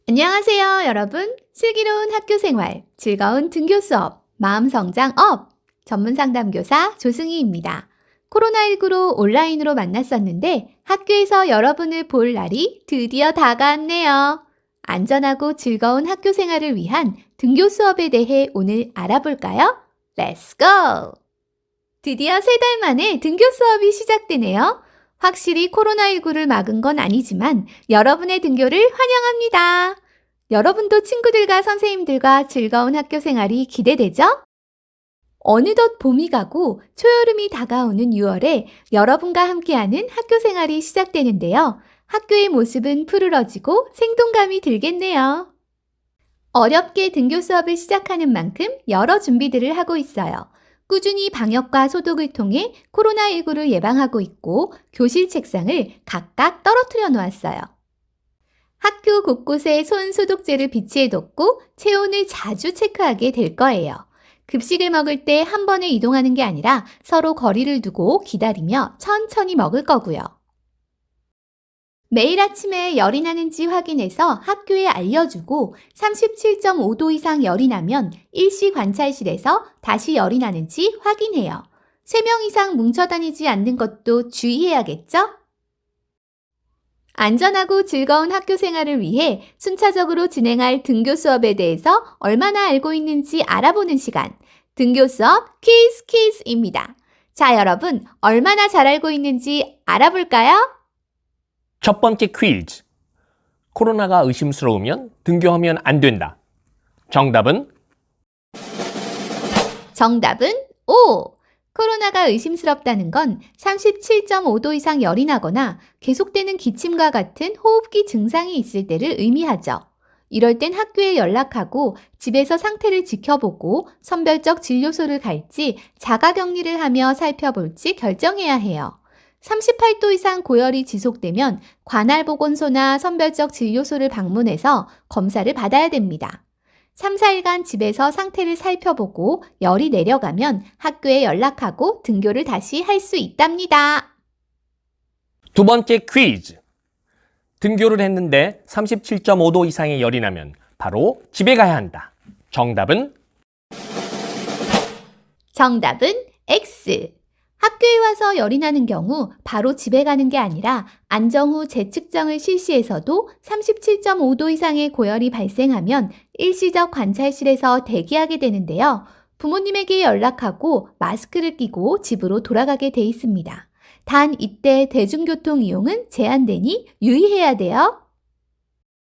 안녕하세요, 여러분. 슬기로운 학교 생활, 즐거운 등교 수업, 마음 성장 업! 전문 상담교사 조승희입니다. 코로나19로 온라인으로 만났었는데 학교에서 여러분을 볼 날이 드디어 다가왔네요. 안전하고 즐거운 학교 생활을 위한 등교 수업에 대해 오늘 알아볼까요? Let's go! 드디어 3달 만에 등교 수업이 시작되네요. 확실히 코로나19를 막은 건 아니지만 여러분의 등교를 환영합니다. 여러분도 친구들과 선생님들과 즐거운 학교 생활이 기대되죠? 어느덧 봄이 가고 초여름이 다가오는 6월에 여러분과 함께하는 학교 생활이 시작되는데요. 학교의 모습은 푸르러지고 생동감이 들겠네요. 어렵게 등교 수업을 시작하는 만큼 여러 준비들을 하고 있어요. 꾸준히 방역과 소독을 통해 코로나19를 예방하고 있고 교실 책상을 각각 떨어뜨려 놓았어요. 학교 곳곳에 손 소독제를 비치해 뒀고 체온을 자주 체크하게 될 거예요. 급식을 먹을 때 한 번에 이동하는 게 아니라 서로 거리를 두고 기다리며 천천히 먹을 거고요. 매일 아침에 열이 나는지 확인해서 학교에 알려주고 37.5도 이상 열이 나면 일시 관찰실에서 다시 열이 나는지 확인해요. 3명 이상 뭉쳐 다니지 않는 것도 주의해야겠죠? 안전하고 즐거운 학교 생활을 위해 순차적으로 진행할 등교 수업에 대해서 얼마나 알고 있는지 알아보는 시간, 등교 수업 퀴즈입니다. 자, 여러분, 얼마나 잘 알고 있는지 알아볼까요? 첫 번째 퀴즈. 코로나가 의심스러우면 등교하면 안 된다. 정답은 정답은 O. 코로나가 의심스럽다는 건 37.5도 이상 열이 나거나 계속되는 기침과 같은 호흡기 증상이 있을 때를 의미하죠. 이럴 땐 학교에 연락하고 집에서 상태를 지켜보고 선별적 진료소를 갈지 자가격리를 하며 살펴볼지 결정해야 해요. 38도 이상 고열이 지속되면 관할보건소나 선별적 진료소를 방문해서 검사를 받아야 됩니다. 3, 4일간 집에서 상태를 살펴보고 열이 내려가면 학교에 연락하고 등교를 다시 할 수 있답니다. 두 번째 퀴즈. 등교를 했는데 37.5도 이상의 열이 나면 바로 집에 가야 한다. 정답은 정답은 X. 학교에 와서 열이 나는 경우 바로 집에 가는 게 아니라 안정 후 재측정을 실시해서도 37.5도 이상의 고열이 발생하면 일시적 관찰실에서 대기하게 되는데요. 부모님에게 연락하고 마스크를 끼고 집으로 돌아가게 돼 있습니다. 단 이때 대중교통 이용은 제한되니 유의해야 돼요.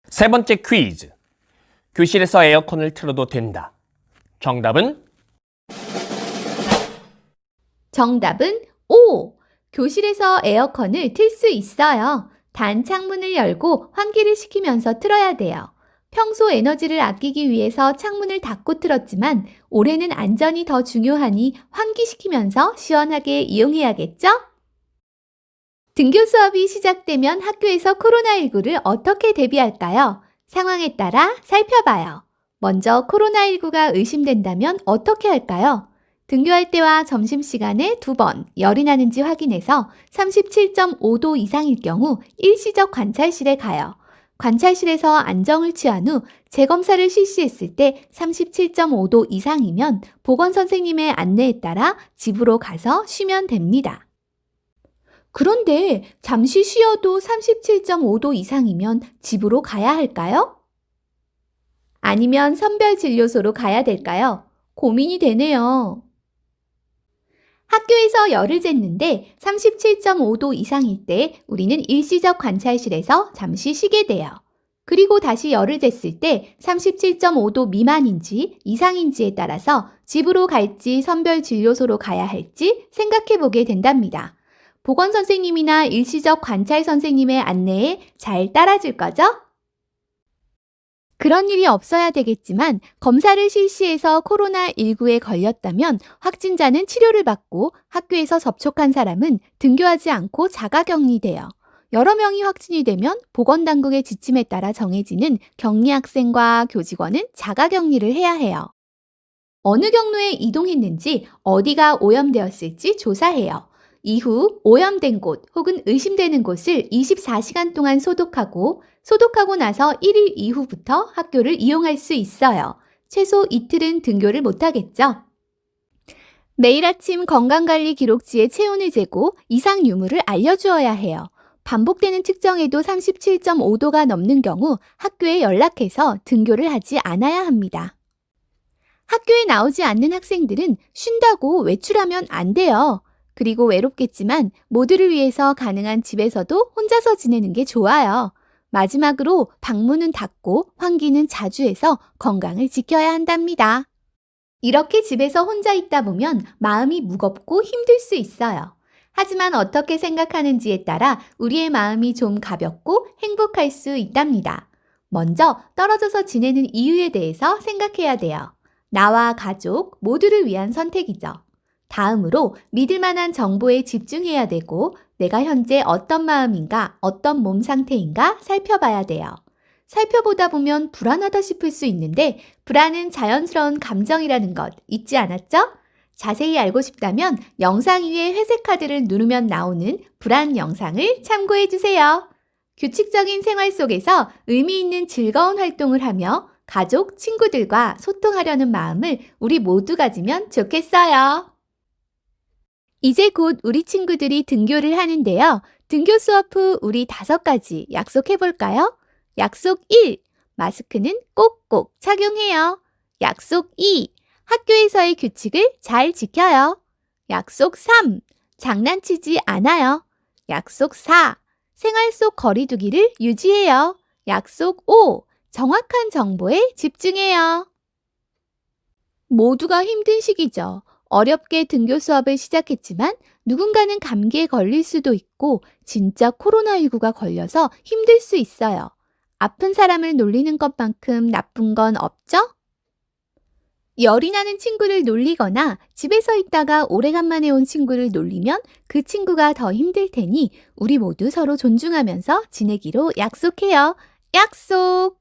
세 번째 퀴즈. 교실에서 에어컨을 틀어도 된다. 정답은 정답은 O. 교실에서 에어컨을 틀 수 있어요. 단 창문을 열고 환기를 시키면서 틀어야 돼요. 평소 에너지를 아끼기 위해서 창문을 닫고 틀었지만 올해는 안전이 더 중요하니 환기시키면서 시원하게 이용해야겠죠? 등교 수업이 시작되면 학교에서 코로나19를 어떻게 대비할까요? 상황에 따라 살펴봐요. 먼저 코로나19가 의심된다면 어떻게 할까요? 등교할 때와 점심시간에 2번 열이 나는지 확인해서 37.5도 이상일 경우 일시적 관찰실에 가요. 관찰실에서 안정을 취한 후 재검사를 실시했을 때 37.5도 이상이면 보건선생님의 안내에 따라 집으로 가서 쉬면 됩니다. 그런데 잠시 쉬어도 37.5도 이상이면 집으로 가야 할까요? 아니면 선별진료소로 가야 될까요? 고민이 되네요. 학교에서 열을 쟀는데 37.5도 이상일 때 우리는 일시적 관찰실에서 잠시 쉬게 돼요. 그리고 다시 열을 쟀을 때 37.5도 미만인지 이상인지에 따라서 집으로 갈지 선별진료소로 가야 할지 생각해 보게 된답니다. 보건선생님이나 일시적 관찰 선생님의 안내에 잘 따라줄 거죠? 그런 일이 없어야 되겠지만 검사를 실시해서 코로나19에 걸렸다면 확진자는 치료를 받고 학교에서 접촉한 사람은 등교하지 않고 자가격리돼요. 여러 명이 확진이 되면 보건당국의 지침에 따라 정해지는 격리 학생과 교직원은 자가격리를 해야 해요. 어느 경로에 이동했는지 어디가 오염되었을지 조사해요. 이후 오염된 곳 혹은 의심되는 곳을 24시간 동안 소독하고 나서 1일 이후부터 학교를 이용할 수 있어요. 최소 이틀은 등교를 못하겠죠. 매일 아침 건강관리 기록지에 체온을 재고 이상 유무를 알려주어야 해요. 반복되는 측정에도 37.5도가 넘는 경우 학교에 연락해서 등교를 하지 않아야 합니다. 학교에 나오지 않는 학생들은 쉰다고 외출하면 안 돼요. 그리고 외롭겠지만 모두를 위해서 가능한 집에서도 혼자서 지내는 게 좋아요. 마지막으로 방문은 닫고 환기는 자주 해서 건강을 지켜야 한답니다. 이렇게 집에서 혼자 있다 보면 마음이 무겁고 힘들 수 있어요. 하지만 어떻게 생각하는지에 따라 우리의 마음이 좀 가볍고 행복할 수 있답니다. 먼저 떨어져서 지내는 이유에 대해서 생각해야 돼요. 나와 가족 모두를 위한 선택이죠. 다음으로 믿을 만한 정보에 집중해야 되고 내가 현재 어떤 마음인가, 어떤 몸 상태인가 살펴봐야 돼요. 살펴보다 보면 불안하다 싶을 수 있는데 불안은 자연스러운 감정이라는 것 잊지 않았죠? 자세히 알고 싶다면 영상 위에 회색 카드를 누르면 나오는 불안 영상을 참고해 주세요. 규칙적인 생활 속에서 의미 있는 즐거운 활동을 하며 가족, 친구들과 소통하려는 마음을 우리 모두 가지면 좋겠어요. 이제 곧 우리 친구들이 등교를 하는데요. 등교 수업 후 우리 5가지 약속해 볼까요? 약속 1. 마스크는 꼭꼭 착용해요. 약속 2. 학교에서의 규칙을 잘 지켜요. 약속 3. 장난치지 않아요. 약속 4. 생활 속 거리두기를 유지해요. 약속 5. 정확한 정보에 집중해요. 모두가 힘든 시기죠. 어렵게 등교 수업을 시작했지만 누군가는 감기에 걸릴 수도 있고 진짜 코로나19가 걸려서 힘들 수 있어요. 아픈 사람을 놀리는 것만큼 나쁜 건 없죠? 열이 나는 친구를 놀리거나 집에서 있다가 오래간만에 온 친구를 놀리면 그 친구가 더 힘들 테니 우리 모두 서로 존중하면서 지내기로 약속해요. 약속!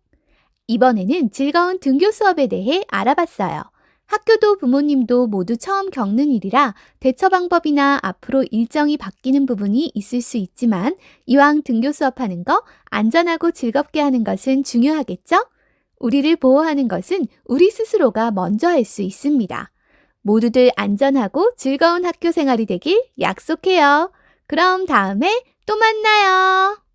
이번에는 즐거운 등교 수업에 대해 알아봤어요. 학교도 부모님도 모두 처음 겪는 일이라 대처 방법이나 앞으로 일정이 바뀌는 부분이 있을 수 있지만 이왕 등교 수업하는 거 안전하고 즐겁게 하는 것은 중요하겠죠? 우리를 보호하는 것은 우리 스스로가 먼저 할 수 있습니다. 모두들 안전하고 즐거운 학교 생활이 되길 약속해요. 그럼 다음에 또 만나요.